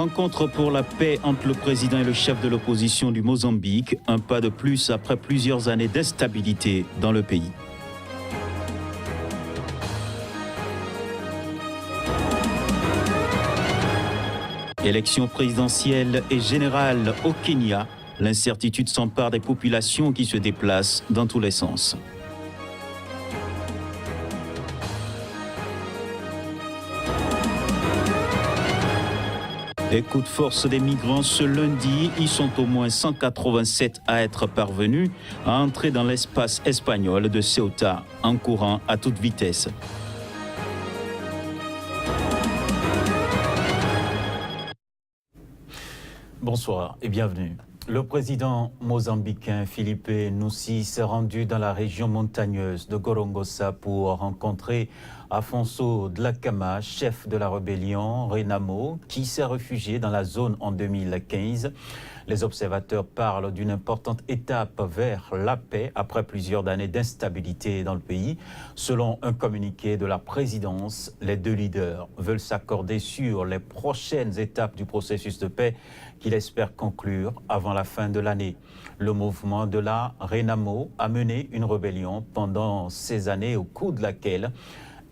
Rencontre pour la paix entre le président et le chef de l'opposition du Mozambique, un pas de plus après plusieurs années d'instabilité dans le pays. Élection présidentielle et générale au Kenya, l'incertitude s'empare des populations qui se déplacent dans tous les sens. Les coups de force des migrants ce lundi, ils sont au moins 187 à être parvenus à entrer dans l'espace espagnol de Ceuta en courant à toute vitesse. Bonsoir et bienvenue. Le président mozambicain Filipe Nyusi s'est rendu dans la région montagneuse de Gorongosa pour rencontrer Afonso Dhlakama, chef de la rébellion Renamo, qui s'est réfugié dans la zone en 2015. Les observateurs parlent d'une importante étape vers la paix après plusieurs années d'instabilité dans le pays. Selon un communiqué de la présidence, les deux leaders veulent s'accorder sur les prochaines étapes du processus de paix qu'il espère conclure avant la fin de l'année. Le mouvement de la Renamo a mené une rébellion pendant ces années au cours de laquelle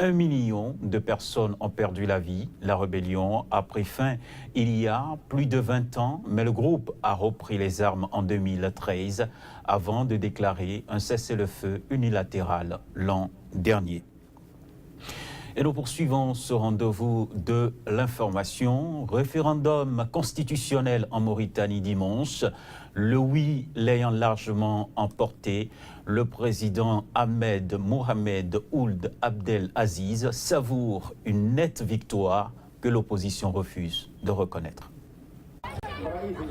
1 million de personnes ont perdu la vie. La rébellion a pris fin il y a plus de 20 ans, mais le groupe a repris les armes en 2013 avant de déclarer un cessez-le-feu unilatéral l'an dernier. Et nous poursuivons ce rendez-vous de l'information. Référendum constitutionnel en Mauritanie dimanche. Le oui l'ayant largement emporté, le président Ahmed Mohamed Ould Abdel Aziz savoure une nette victoire que l'opposition refuse de reconnaître.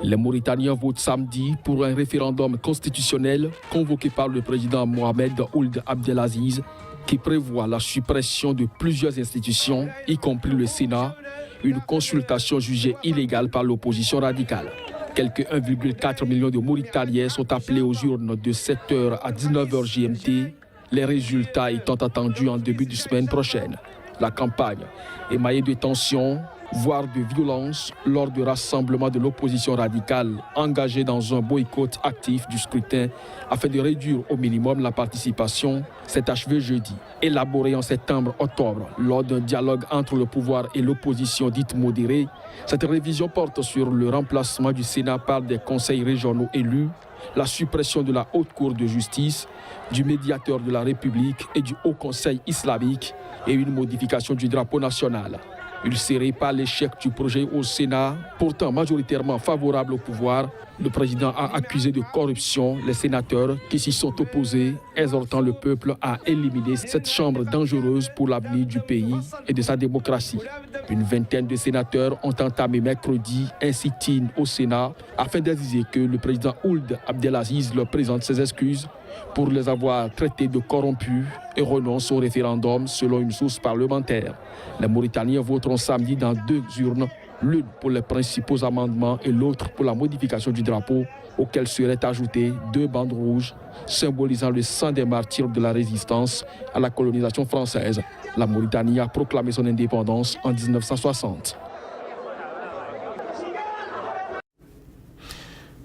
Les Mauritaniens votent samedi pour un référendum constitutionnel convoqué par le président Mohamed Ould Abdel Aziz qui prévoit la suppression de plusieurs institutions, y compris le Sénat, une consultation jugée illégale par l'opposition radicale. Quelques 1,4 million de Mauritaniens sont appelés aux urnes de 7h à 19h GMT, les résultats étant attendus en début de semaine prochaine. La campagne est maillée de tensions, voire de violence, lors de rassemblements de l'opposition radicale engagée dans un boycott actif du scrutin afin de réduire au minimum la participation, s'est achevé jeudi. Élaboré en septembre-octobre lors d'un dialogue entre le pouvoir et l'opposition dite modérée, cette révision porte sur le remplacement du Sénat par des conseils régionaux élus, la suppression de la Haute Cour de justice, du médiateur de la République et du Haut Conseil islamique et une modification du drapeau national. Ulcéré par l'échec du projet au Sénat, pourtant majoritairement favorable au pouvoir, le président a accusé de corruption les sénateurs qui s'y sont opposés, exhortant le peuple à éliminer cette chambre dangereuse pour l'avenir du pays et de sa démocratie. Une vingtaine de sénateurs ont entamé mercredi un sit-in au Sénat afin d'exiger que le président Ould Abdelaziz leur présente ses excuses pour les avoir traités de corrompus et renonce au référendum selon une source parlementaire. Les Mauritaniens voteront samedi dans 2 urnes, l'une pour les principaux amendements et l'autre pour la modification du drapeau, auquel seraient ajoutées 2 bandes rouges symbolisant le sang des martyrs de la résistance à la colonisation française. La Mauritanie a proclamé son indépendance en 1960.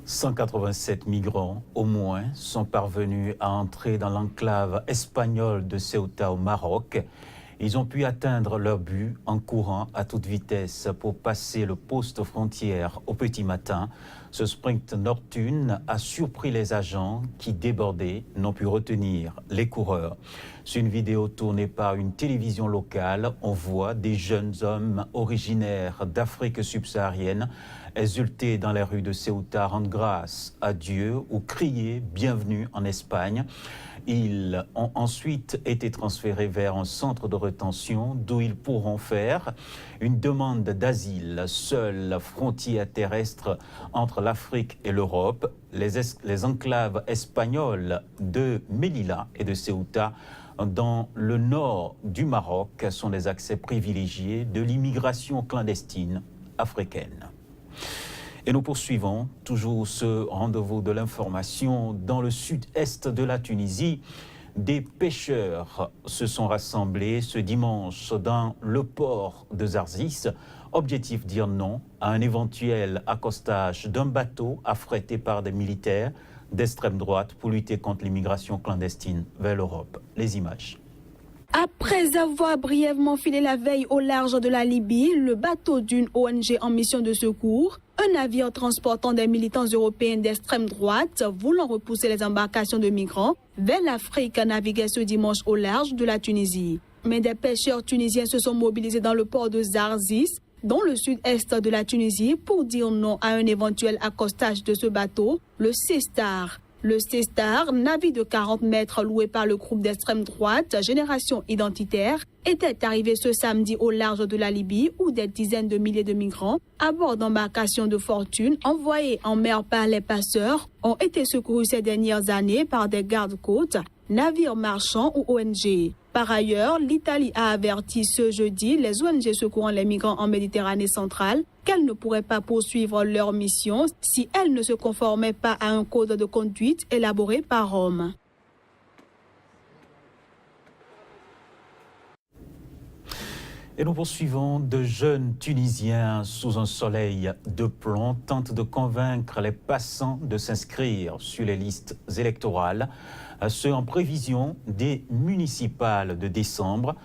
187 migrants, au moins, sont parvenus à entrer dans l'enclave espagnole de Ceuta au Maroc. Ils ont pu atteindre leur but en courant à toute vitesse pour passer le poste frontière au petit matin. Ce sprint nocturne a surpris les agents qui, débordés, n'ont pu retenir les coureurs. Sur une vidéo tournée par une télévision locale, on voit des jeunes hommes originaires d'Afrique subsaharienne exulter dans les rues de Ceuta, rendre grâce à Dieu ou crier « Bienvenue en Espagne ». Ils ont ensuite été transférés vers un centre de rétention d'où ils pourront faire une demande d'asile. Seule frontière terrestre entre l'Afrique et l'Europe, les enclaves espagnoles de Melilla et de Ceuta dans le nord du Maroc sont des accès privilégiés de l'immigration clandestine africaine. Et nous poursuivons toujours ce rendez-vous de l'information dans le sud-est de la Tunisie. Des pêcheurs se sont rassemblés ce dimanche dans le port de Zarzis Objectif, dire non à un éventuel accostage d'un bateau affrété par des militaires d'extrême droite pour lutter contre l'immigration clandestine vers l'Europe. Les images. Après avoir brièvement filé la veille au large de la Libye, le bateau d'une ONG en mission de secours, un navire transportant des militants européens d'extrême droite voulant repousser les embarcations de migrants vers l'Afrique, naviguait ce dimanche au large de la Tunisie. Mais des pêcheurs tunisiens se sont mobilisés dans le port de Zarzis, dans le sud-est de la Tunisie, pour dire non à un éventuel accostage de ce bateau, le Seastar. Le Seastar, navire de 40 mètres loué par le groupe d'extrême droite Génération Identitaire, était arrivé ce samedi au large de la Libye où des dizaines de milliers de migrants à bord d'embarcations de fortune envoyées en mer par les passeurs ont été secourus ces dernières années par des gardes-côtes, navires marchands ou ONG. Par ailleurs, l'Italie a averti ce jeudi les ONG secourant les migrants en Méditerranée centrale qu'elles ne pourraient pas poursuivre leur mission si elles ne se conformaient pas à un code de conduite élaboré par Rome. Et nous poursuivons. De jeunes Tunisiens sous un soleil de plomb tentent de convaincre les passants de s'inscrire sur les listes électorales, ce en prévision des municipales de décembre.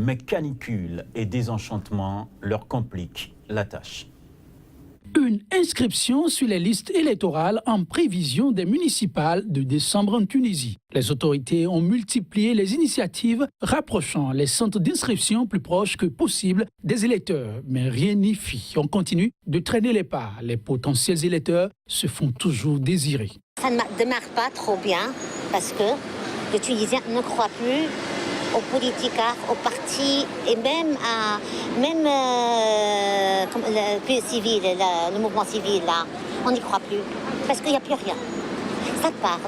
Mais canicule et désenchantement leur compliquent la tâche. Une inscription sur les listes électorales en prévision des municipales de décembre en Tunisie. Les autorités ont multiplié les initiatives rapprochant les centres d'inscription plus proches que possible des électeurs. Mais rien n'y fit. On continue de traîner les pas. Les potentiels électeurs se font toujours désirer. Ça ne démarre pas trop bien parce que les Tunisiens ne croient plus aux politiques, aux partis et même le mouvement civil, là, on n'y croit plus parce qu'il n'y a plus rien. Ça parle,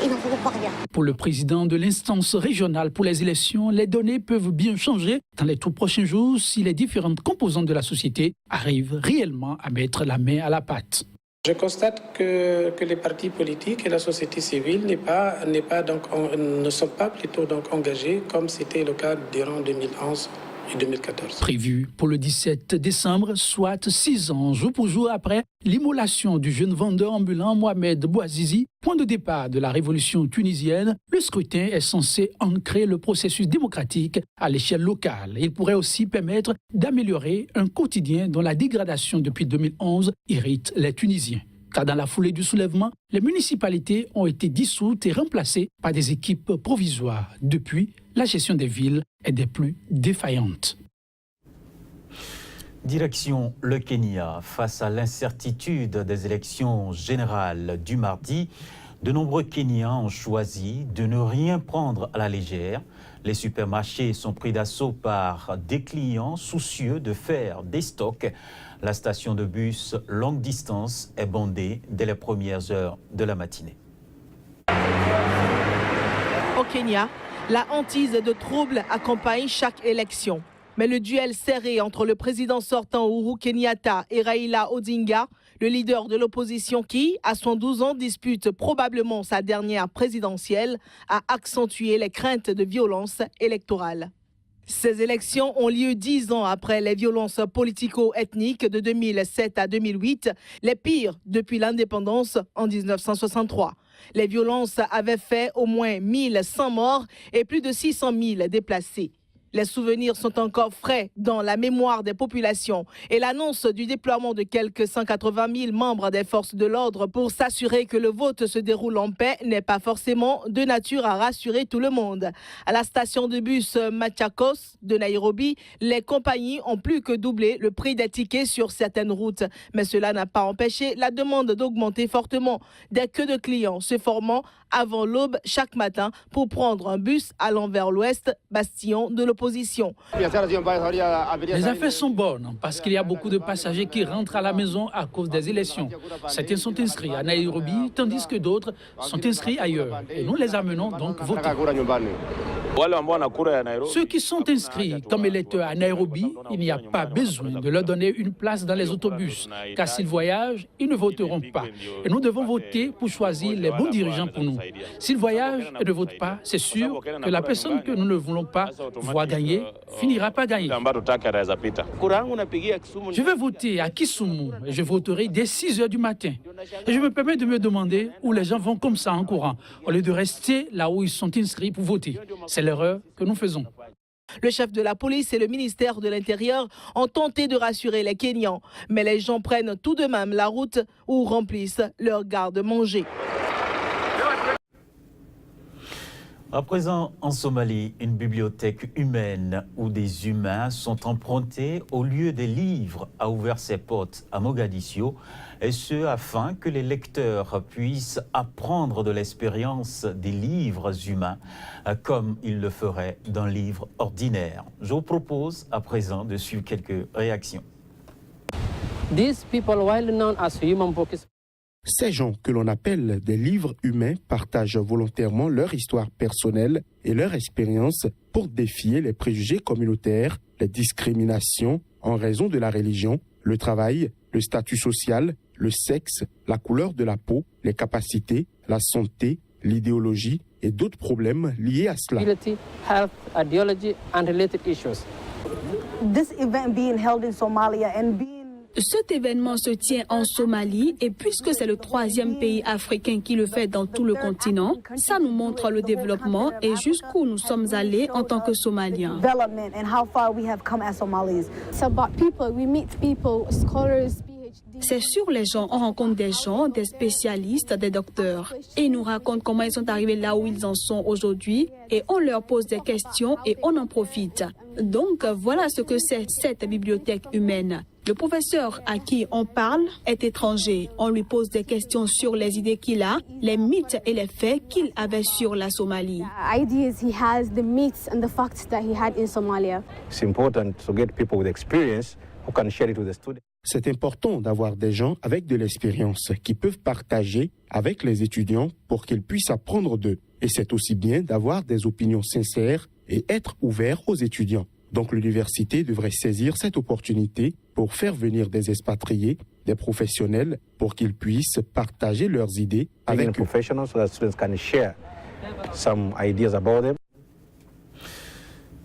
il n'en veut pas rien. Pour le président de l'instance régionale pour les élections, les données peuvent bien changer dans les tout prochains jours si les différentes composantes de la société arrivent réellement à mettre la main à la pâte. Je constate que les partis politiques et la société civile ne sont pas plutôt engagés comme c'était le cas durant 2011 et 2014. Prévu pour le 17 décembre, soit 6 ans, jour pour jour après l'immolation du jeune vendeur ambulant Mohamed Bouazizi, point de départ de la révolution tunisienne, le scrutin est censé ancrer le processus démocratique à l'échelle locale. Il pourrait aussi permettre d'améliorer un quotidien dont la dégradation depuis 2011 irrite les Tunisiens. Car dans la foulée du soulèvement, les municipalités ont été dissoutes et remplacées par des équipes provisoires. Depuis, la gestion des villes est des plus défaillantes. Direction le Kenya. Face à l'incertitude des élections générales du mardi, de nombreux Kenyans ont choisi de ne rien prendre à la légère. Les supermarchés sont pris d'assaut par des clients soucieux de faire des stocks. La station de bus longue distance est bondée dès les premières heures de la matinée. Au Kenya, la hantise de troubles accompagne chaque élection. Mais le duel serré entre le président sortant Uhuru Kenyatta et Raila Odinga, le leader de l'opposition qui, à 112 ans, dispute probablement sa dernière présidentielle, a accentué les craintes de violence électorale. Ces élections ont lieu 10 ans après les violences politico-ethniques de 2007 à 2008, les pires depuis l'indépendance en 1963. Les violences avaient fait au moins 1100 morts et plus de 600 000 déplacés. Les souvenirs sont encore frais dans la mémoire des populations et l'annonce du déploiement de quelques 180 000 membres des forces de l'ordre pour s'assurer que le vote se déroule en paix n'est pas forcément de nature à rassurer tout le monde. À la station de bus Machakos de Nairobi, les compagnies ont plus que doublé le prix des tickets sur certaines routes. Mais cela n'a pas empêché la demande d'augmenter fortement. Des queues de clients se formant avant l'aube chaque matin pour prendre un bus allant vers l'ouest, bastion de l'opposition. Les affaires sont bonnes parce qu'il y a beaucoup de passagers qui rentrent à la maison à cause des élections. Certains sont inscrits à Nairobi, tandis que d'autres sont inscrits ailleurs. Et nous les amenons donc voter. Ceux qui sont inscrits comme électeurs à Nairobi, il n'y a pas besoin de leur donner une place dans les autobus, car s'ils voyagent, ils ne voteront pas. Et nous devons voter pour choisir les bons dirigeants pour nous. S'ils voyagent et ne votent pas, c'est sûr que la personne que nous ne voulons pas voir gagner finira par gagner. Je vais voter à Kisumu et je voterai dès 6 heures du matin. Et je me permets de me demander où les gens vont comme ça en courant, au lieu de rester là où ils sont inscrits pour voter. C'est l'erreur que nous faisons. Le chef de la police et le ministère de l'Intérieur ont tenté de rassurer les Kenyans, mais les gens prennent tout de même la route ou remplissent leur garde-manger. À présent, en Somalie, une bibliothèque humaine où des humains sont empruntés au lieu des livres a ouvert ses portes à Mogadiscio, et ce afin que les lecteurs puissent apprendre de l'expérience des livres humains comme ils le feraient d'un livre ordinaire. Je vous propose à présent de suivre quelques réactions. These people, while known as human books, Ces gens que l'on appelle des livres humains partagent volontairement leur histoire personnelle et leur expérience pour défier les préjugés communautaires, les discriminations en raison de la religion, le travail, le statut social, le sexe, la couleur de la peau, les capacités, la santé, l'idéologie et d'autres problèmes liés à cela. health, ideology, and related issues. This event being held in Somalia and being Cet événement se tient en Somalie et puisque c'est le 3e pays africain qui le fait dans tout le continent, ça nous montre le développement et jusqu'où nous sommes allés en tant que Somaliens. development and how far we have come as Somalis. It's about people. We meet people, scholars, PhDs. C'est sur les gens, on rencontre des gens, des spécialistes, des docteurs. Et ils nous racontent comment ils sont arrivés là où ils en sont aujourd'hui et on leur pose des questions et on en profite. Donc voilà ce que c'est cette bibliothèque humaine. Le professeur à qui on parle est étranger. On lui pose des questions sur les idées qu'il a, les mythes et les faits qu'il avait sur la Somalie. Ideas he has, the myths and the facts that he had in Somalia. It's important to get people with experience who can share it with the students. C'est important d'avoir des gens avec de l'expérience qui peuvent partager avec les étudiants pour qu'ils puissent apprendre d'eux. Et c'est aussi bien d'avoir des opinions sincères et être ouvert aux étudiants. Donc l'université devrait saisir cette opportunité pour faire venir des expatriés, des professionnels, pour qu'ils puissent partager leurs idées avec eux. Professionals so that students can share some ideas about them.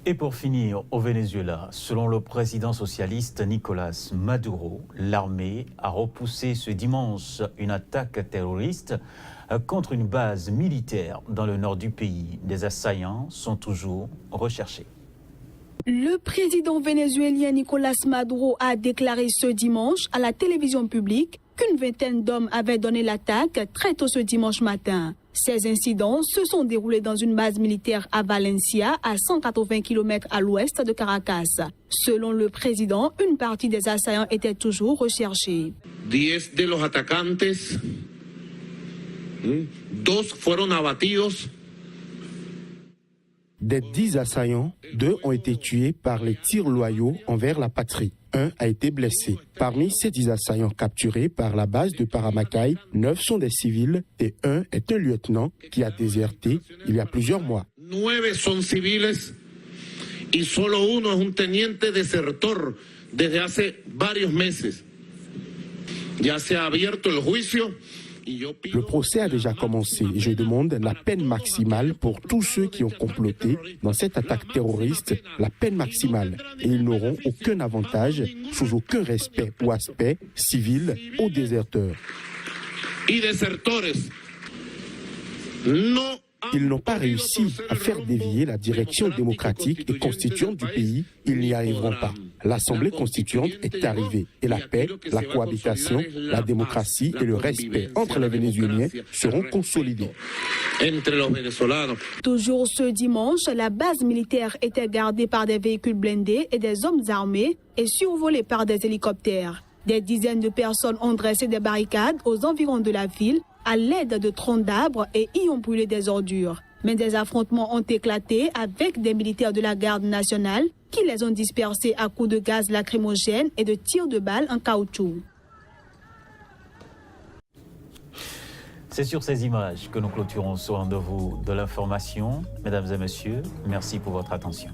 Et pour finir, au Venezuela, selon le président socialiste Nicolás Maduro, l'armée a repoussé ce dimanche une attaque terroriste contre une base militaire dans le nord du pays. Des assaillants sont toujours recherchés. Le président vénézuélien Nicolás Maduro a déclaré ce dimanche à la télévision publique qu'une vingtaine d'hommes avaient donné l'attaque très tôt ce dimanche matin. Ces incidents se sont déroulés dans une base militaire à Valencia, à 180 km à l'ouest de Caracas. Selon le président, une partie des assaillants était toujours recherchée. 10 de los atacantes, 2 fueron abatidos. Des 10 assaillants, 2 ont été tués par les tirs loyaux envers la patrie. 1 a été blessé. Parmi ces 10 assaillants capturés par la base de Paramacay, 9 sont des civils et 1 est un lieutenant qui a déserté il y a plusieurs mois. 9 son civiles y solo uno es un teniente desertor desde hace varios meses. Ya se ha abierto el juicio. Le procès a déjà commencé et je demande la peine maximale pour tous ceux qui ont comploté dans cette attaque terroriste, la peine maximale. Et ils n'auront aucun avantage, sous aucun respect ou aspect civil aux déserteurs. Ils n'ont pas réussi à faire dévier la direction démocratique et constituante du pays. Ils n'y arriveront pas. L'Assemblée constituante est arrivée et la paix, la cohabitation, la démocratie et le respect entre les Vénézuéliens seront consolidés. Toujours ce dimanche, la base militaire était gardée par des véhicules blindés et des hommes armés et survolée par des hélicoptères. Des dizaines de personnes ont dressé des barricades aux environs de la ville à l'aide de troncs d'arbres et y ont brûlé des ordures. Mais des affrontements ont éclaté avec des militaires de la garde nationale qui les ont dispersés à coups de gaz lacrymogène et de tirs de balles en caoutchouc. C'est sur ces images que nous clôturons ce rendez-vous de l'information. Mesdames et messieurs, merci pour votre attention.